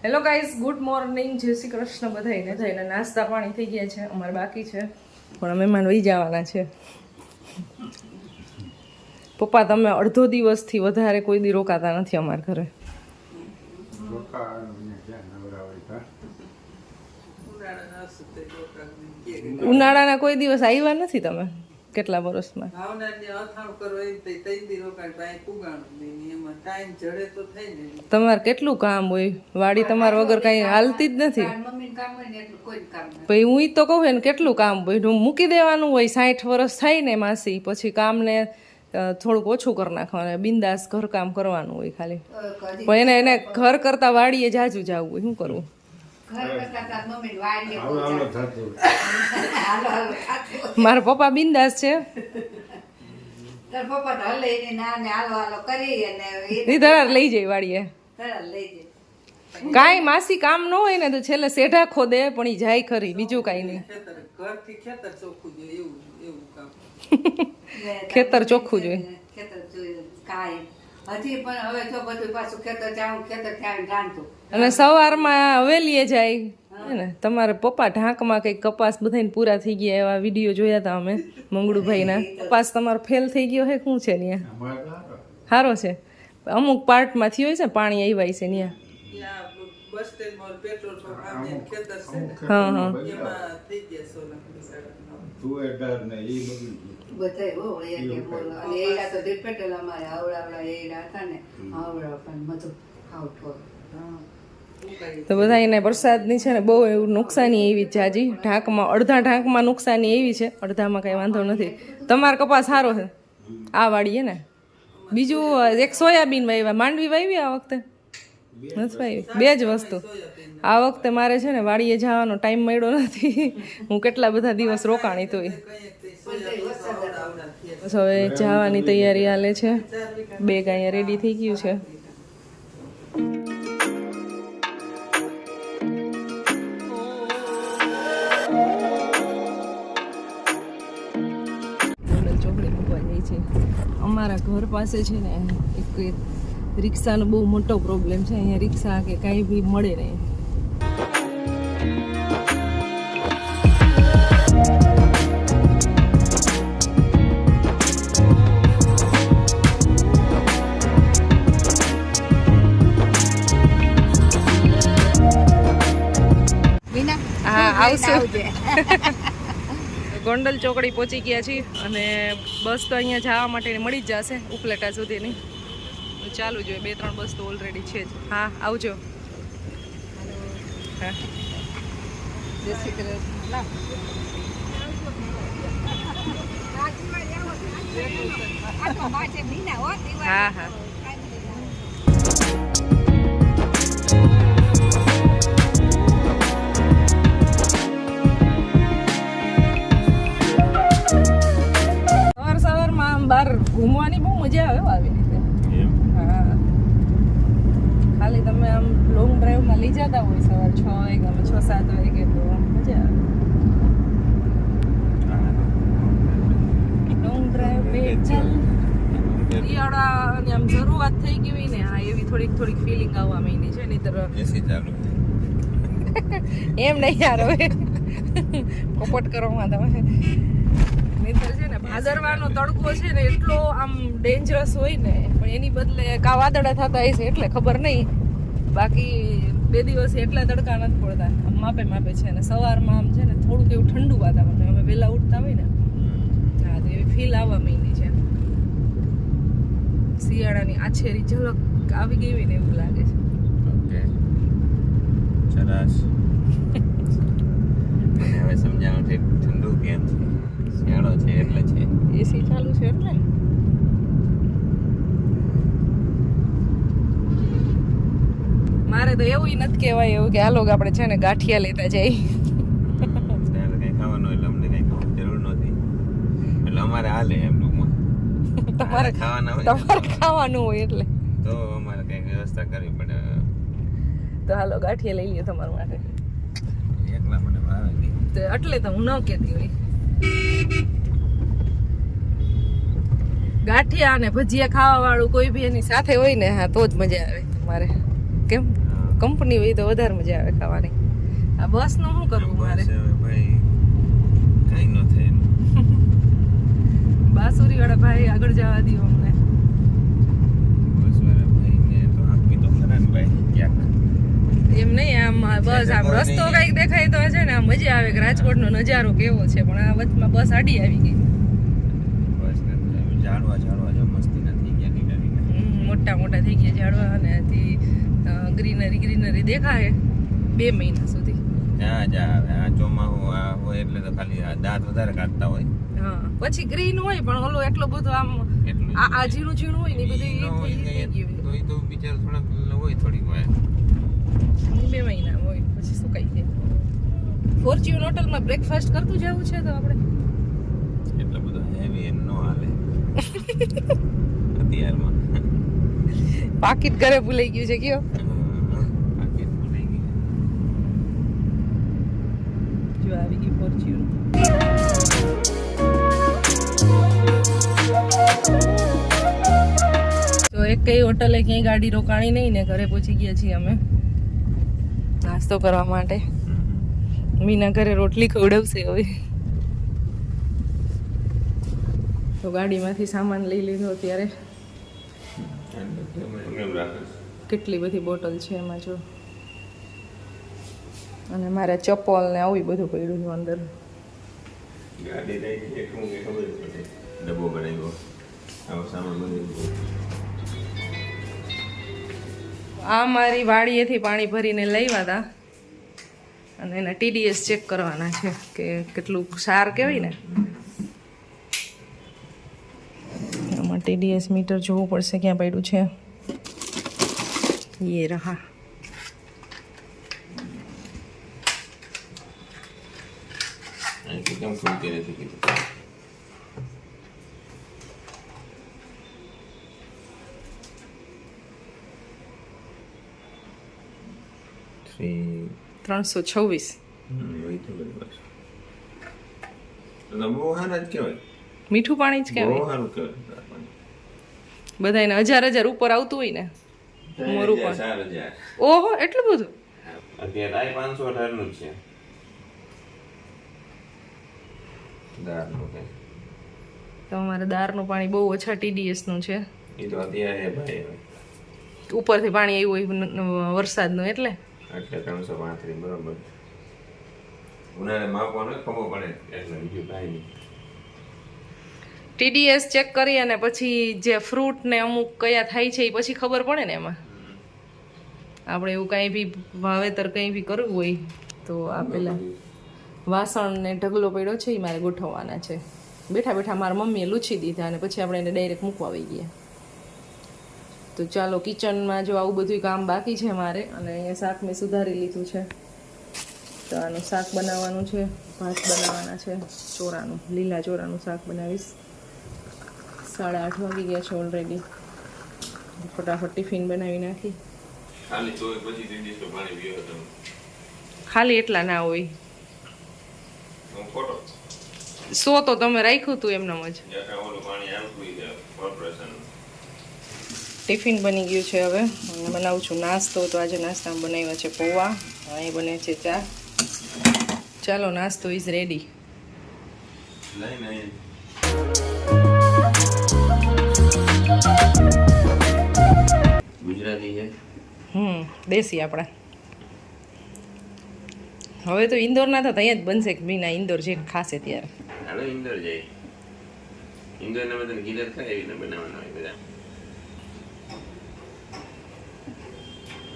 Hello guys, good morning, જય શ્રી કૃષ્ણ બધાઈને. થઈને નાસ્તા પાણી થઈ ગયા છે, અમારે બાકી છે પણ મહેમાન વહી જવાના છે. પપ્પા તમે અડધો દિવસથી વધારે કોઈ દી રોકાતા નથી અમારા ઘરે. ઉનાળાના કોઈ દિવસ આવ્યા નથી તમે કેટલા વર્ષમાં? તમારે કેટલું કામ હોય, વાડી તમારા વગર કઈ હાલતી જ નથી. પછી હું તો કહું ને કેટલું કામ હોય, મૂકી દેવાનું હોય. 60 વર્ષ થાય ને માસી, પછી કામને થોડુંક ઓછું કરી નાખવાનું, બિંદાસ ઘર કામ કરવાનું હોય ખાલી. પણ એને ઘર કરતા વાડીએ જાજુ જવું હોય, શું કરવું? મારા પપ્પા બિંદાસ છે, લઈ જાય વાડીએ. કાંઈ માસી કામ ન હોય ને તો છેલ્લે સેઢા ખોદે, પણ ઈ જાય ખરી, બીજું કાંઈ નહીં. ખેતર ચોખ્ખું જોઈએ. અને સવારમાં હવેલીએ જાય ને. તમારે પપ્પા ઢાંકમાં કંઈક કપાસ બધાને પૂરા થઈ ગયા એવા વિડીયો જોયા હતા અમે, મંગળુભાઈના. કપાસ તમારો ફેલ થઈ ગયો હે, શું છે ત્યાં? સારો છે, અમુક પાર્ટમાં થયો હોય છે, પાણી આવ્યા છે ત્યાં. હા હા તો બધા એને વરસાદની છે ને બહુ એવું નુકસાની એવી છે. હજી ઢાંકમાં અડધા ઢાંકમાં નુકસાની એવી છે, અડધામાં કઈ વાંધો નથી. તમારો કપાસ સારો છે આ વાડીએ ને. બીજું એક સોયાબીન વાવ્યા, માંડવી વાવી આ વખતે નથી વાવી. બે જ વસ્તુ આ વખતે મારે છે ને વાડીએ જવાનો ટાઈમ મળ્યો નથી. હું કેટલા બધા દિવસ રોકાણી તોય. હવે જવાની તૈયારી હાલે છે. બેગ અહીંયા રેડી થઈ ગયું છે. ચોકડી મૂકવા જાય છે. અમારા ઘર પાસે છે ને એક રિક્ષાનો બહુ મોટો પ્રોબ્લેમ છે. અહીંયા રિક્ષા કે કાંઈ બી મળે નહીં. ગોંડલ ચોકડી પહોંચી ગયા છીએ અને બસ તો અહીંયા જવા માટે મળી જ જશે ઉપલેટા સુધીની. ચાલુ જોઈએ, 2-3 બસ તો ઓલરેડી છે જ. હા આવજો. હા જય શ્રી કૃષ્ણ. હા હા બહાર ઘૂમવાની બહુ મજા આવે આવી રીતે. હા ખાલી તમે આમ લોંગ ડ્રાઈવમાં લઈ જતા હોય સવાર 6 વાગે, 6-7 વાગે તો મજા આવે. લોંગ ડ્રાઈવ બે ચાલ શિયાળાની આમ શરૂઆત થઈ ગઈ ને, હા એવી થોડીક ફિલિંગ આવવા માંડી છે. નહીતર એસી ચાલુ એમ નહીં યાર, હવે પોપટ કરવામાં તમે. નહીતર છે ને ભાદરવાનો તડકો છે ને એટલો આમ ડેન્જરસ હોય ને, પણ એની બદલે કા વાદળા થતા હશે એટલે ખબર નહીં. બાકી 2 દિવસ એટલા તડકા નથી પડતા, આમ માપે છે. ને સવારમાં આમ છે ને થોડુંક એવું ઠંડુ વાતાવરણ, અમે વહેલા ઉઠતા હોય ને, હા તો એવી ફીલ આવવા માંડી છે. શિયાળાની આછેરી ઝલક આવી ગઈ હોય ને એવું લાગે છે. ઓકે સરસ. હવે સમજાવવાનું છે ઠંડુ કેમ છે. શિયાળો છે એટલે છે, એસી ચાલુ છે એટલે. મારે તો એવું નથી કહેવાય એવું કે હાલો આપણે છે ને ગાંઠિયા લેતા જઈએ. કઈ ખાવાનું એટલે અમને કઈ જરૂર નથી, એટલે અમારે હાલે એમ ટૂંકમાં. તમારે ખાવાનું હોય એટલે તો અમારે કઈ વ્યવસ્થા કરવી પડે. તો હાલો ગાંઠિયા લઈ લ્યો તમારા માટે. એકલા મને ભાવે નહીં એટલે તો હું ન કહેતી હોય. ગાંઠિયા અને ભજીયા ખાવા વાળું કોઈ બી એની સાથે હોય ને, હા તો જ મજા આવે. તમારે કેમ કંપની હોય તો વધારે મજા આવે ખાવાની. આ બસ નું શું કરવું મારે? ભાઈ કઈ ન થાય. બાસુરી વાળા ભાઈ આગળ જવા દો અમને. બસ વાળા ભાઈને તો આપી તો ખરા ને ભાઈ ક્યાંક. એમ નહીં, આમ બસ આમ રસ્તો કઈક દેખાય તો છે ને, આમ મજા આવે કે રાજકોટનો નજારો કેવો છે, પણ આ વચમાં બસ આડી આવી ગઈ. બસ ઝાડવા જો મસ્તી ના થઈ ગયા લીલા. મોટા મોટા થઈ ગયા ઝાડવા અને ગ્રીનરી દેખાય 2 મહિના સુધી. આ ચોમાસું આ હોય એટલે તો ખાલી દાંત વધારે કાઢતા હોય. હા, પછી ગ્રીન હોય પણ ઓલો એટલો બધો આમ આ ઝીણું હોય ને બધું હોય તો બિચાર થોડાક હોય થોડીક વાર 2 મહિના હોય પછી સુકાઈ જાય. ફોર્ચ્યુન હોટલમાં બ્રેકફાસ્ટ કરતું જવું છે તો આપણે એટલો બધો હેવી એમ નો હાલે અત્યારમાં. પાકીટ ઘરે ભૂલાઈ ગયું છે કયો? પાકીટ ભૂલાઈ ગયું. જો આવી ગઈ ફોર્ચ્યુન. તો એક કઈ હોટલે ક્યાંય ગાડી રોકાણી નહીં ને ઘરે પહોંચી ગયા છીએ અમે નાસ્તો કરવા માટે. મીના ઘરે રોટલી ખવડાવશે હવે. તો ગાડીમાંથી સામાન લઈ લીધો. અત્યારે કેટલી બધી બોટલ છે એમાં જો, અને મારે ચપ્પલ ને આવું બધું પડ્યું છે અંદર. ગાડી લઈ એકલું કે ખબર પડે ડબ્બો બનાવ્યો આવો સામાન બનાવ્યો. આ મારી વાડીએથી પાણી ભરીને લાવ્યા હતા અને એના TDS ચેક કરવાના છે કે કેટલું સાર કહેવાય ને, આમાં TDS મીટર જોવું પડશે ક્યાં પડ્યું છે. ये रहा. કેમ ખોલતી નથી કીધું. $326. બહુ સારા જ કહેવાય. મીઠું પાણી જ બહુ કહેવાય. સારું કહેવાય. બધાને 1000 ઉપર આવતું હોય ને મોરું પણ. 4000. ઓહો, એટલું બધું? અત્યારે 518 નું જ છે. દારનું કે તો અમારે દારનું પાણી બહુ ઓછા TDS નું છે. એ તો અત્યારે ભાઈ ઉપરથી પાણી આવ્યું હોય વરસાદનું એટલે 335 બરોબર. ઉનાળે માપવાનો ખબર પડે એટલે બીજું કાંઈ નહીં. TDS ચેક કરી અને પછી જે ફ્રૂટ ને અમુક કયા થાય છે એ પછી ખબર પડે ને એમાં. આપણે એવું કાંઈ બી વાવેતર કંઈ બી કરવું હોય તો આ પેલા વાસણ ને ઢગલો પડ્યો છે એ મારે ગોઠવવાના છે. બેઠા બેઠા મારા મમ્મીએ લૂછી દીધા અને પછી આપણે એને ડાયરેક્ટ મૂકવા આવી ગયા. તો ચાલો કિચનમાં જો આવું બધું કામ બાકી છે મારે, અને અહીંયા શાક મેં સુધારી લીધું છે. તો આનું શાક બનાવવાનું છે, ભાત બનાવવાના છે, ચોરાનું લીલા ચોરાનું શાક બનાવીશ. 8:30 વાગી ગયા છે ઓલરેડી. ફટાફટ ટિફિન બનાવી નાખી. ખાલી તો પછી 3 દિવસ પાણી પીવો તો ખાલી એટલા ના હોય. હું ફોટો તો તમે રાખ્યું હતું એમનેમ જ. જ્યાં ઓલું પાણી આવતું છે કોર્પોરેશન. ટિફિન બની ગયું છે હવે. અને બનાવું છું નાસ્તો. તો આજે નાસ્તામાં બનાવ્યા છે પૌવા, અહીં બને છે ચા. ચાલો, નાસ્તો ઇઝ રેડી. નહીં ગુજરાતી છે. દેશી આપણા. હવે તો ઇન્દોર ના થતા અહીંયા જ બનશે કે મીના ઇન્દોર જઈને ખાશે ત્યારે. હાલો ઇન્દોર જાય. ઇન્દોર ને બધાને ગીરત થાય એવી રીતે બનાવવાના હોય બધા.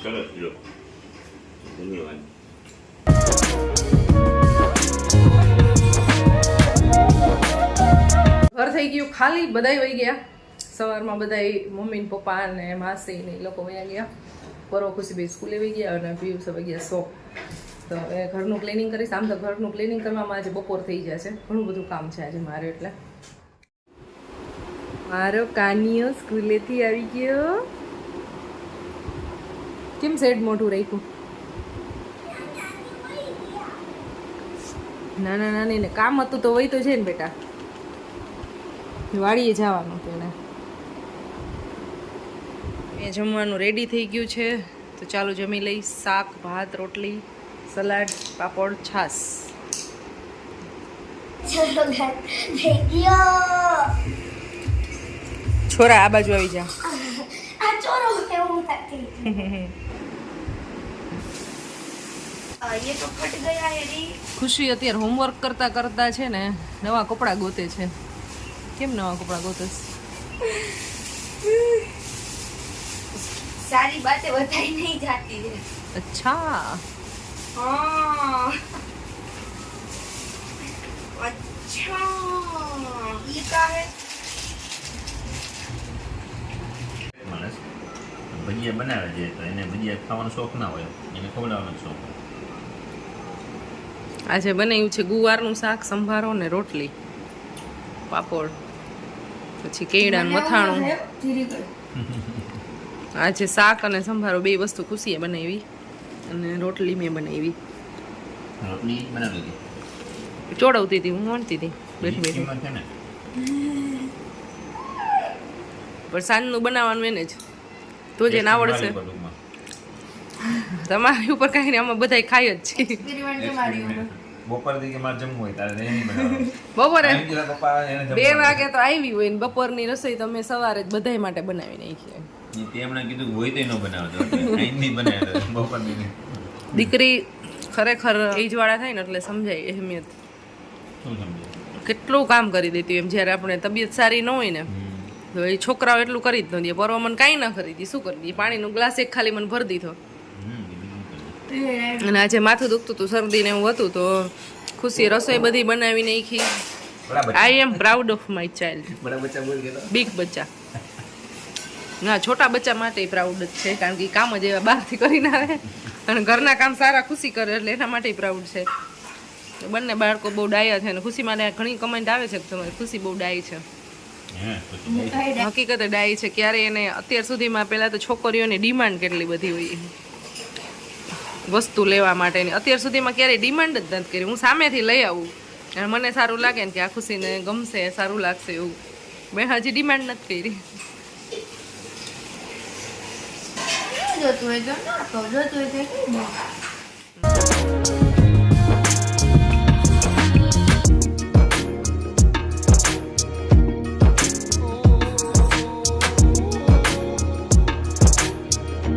ચલો લો. ધન્યવાદ. ઘર થઈ ગયું ખાલી. બધાય વહી ગયા. સવારમાં બધાય મમ્મી ને પપ્પા ને માસી ને એ લોકો વયા ગયા. પરો ખુશીભાઈ સ્કૂલે વહી ગયા અને પિયુષ વહી ગયા શોપ. તો હવે ઘરનું ક્લિનિંગ કરીશ. આમ તો ઘરનું ક્લિનિંગ કરવામાં આજે બપોર થઈ જશે. ઘણું બધું કામ છે આજે મારે. એટલે મારો કાનિયો સ્કૂલેથી આવી ગયો. કેમ સેડ મોઢું રાખ્યું? નાના નાની ને કામ હતું તો વહી તો છે ને બેટા. વાડીએ જવાનું હતું એને. એ જમવાનું રેડી થઈ ગયું છે. તો ચાલો જમી લઈ. શાક, ભાત, રોટલી, સલાડ, પાપડ, છાશ. ચલો થઈ ગયો. છોરા આ બાજુ આવી જા. આ ચોરો એવું નથી. ये तो फट गया है रे. ખુશી અત્યારે હોમવર્ક કરતા કરતા છે ને નવા કપડાં ગોતે છે. કેમ નવા કપડાં ગોતેસ? सारी बातें बताई नहीं जाती है. અચ્છા, हाँ. अच्छा ये क्या है? માણસ ભજીયા બનાવે છે તો એને ભજીયા ખાવાનો શોખ ના હોય, એને ખવડાવવાનો શોખ. આજે બનાવ્યું છે ગુવારનું શાક, સંભારો ને રોટલી, પાપડ, પછી કેળાનું મથાણું. આજે શાક અને સંભારો બે વસ્તુ ખુશીએ બનાવી અને રોટલી મેં બનાવી. રોટલી બનાવી હતી ચોડવતી હતી, હું વણતી હતી બેઠી બેઠી. એમાં છે ને પણ સાંજનું બનાવવાનું એને જ તો જ એને આવડશે. ટૂંકમાં. તમારી ઉપર કાંઈ નહીં, આમાં બધા ખાય જ છે. બપોરથી કે મારે જમવું હોય તારે નહીં બનાવવાનું. બપોરે એમ કીધું પપ્પા એને 2 જમવાનું. વાગે તો આવી હોય ને બપોરની રસોઈ તમે સવારે જ બધાય માટે બનાવી નાખીએ. તેમણે કીધું હોય તો ન બનાવતો, અહીં નહીં બનાવતો બપોરની નહીં. દીકરી ખરેખર એજવાળા થાય ને એટલે સમજાય અહેમિયત. શું સમજે? કેટલું કામ કરી દેતી હોય એમ. જ્યારે આપણે તબિયત સારી ન હોય ને તો એ છોકરાઓ એટલું કરી જ ન દે. પરવા મને કાંઈ ના કરી દી, શું કરી દી? પાણીનો ગ્લાસ એક ખાલી મને ભરી દીધો. અને આજે માથું દુખતું હતું, શરદી ને એવું હતું તો ખુશી રસોઈ બધી બનાવી નાખી. બરાબર. I am proud of my child. બડા બચ્ચા બોલ ગયેલો. બિગ બચ્ચા ના, છોટા બચ્ચા માટે પ્રાઉડ જ છે, કારણ કે ઈ કામ જ એવા બહારથી કરીને આવે અને ઘરના કામ સારા ખુશી કરે એટલે એના માટે પ્રાઉડ છે. તો બંને બાળકો બહુ ડાયા છે અને ખુશી માટે ઘણી કમેન્ટ આવે છે કે તમારી ખુશી બહુ ડાય છે. હે, પછી હકીકતે ડાય છે. ક્યારે એને અત્યાર સુધીમાં પહેલાં તો છોકરીઓની ડિમાન્ડ કેટલી બધી હોય વસ્તુ લેવા માટેની, અત્યાર સુધીમાં ક્યારેય ડિમાન્ડ જ નથી કરી. હું સામેથી લઈ આવું અને મને સારું લાગે ને કે આ ખુશીને ગમશે, સારું લાગશે એવું, મેં હજી ડિમાન્ડ નથી કરી. જોતું હોય તો ના કહો, જોતું હોય તો કહી દો.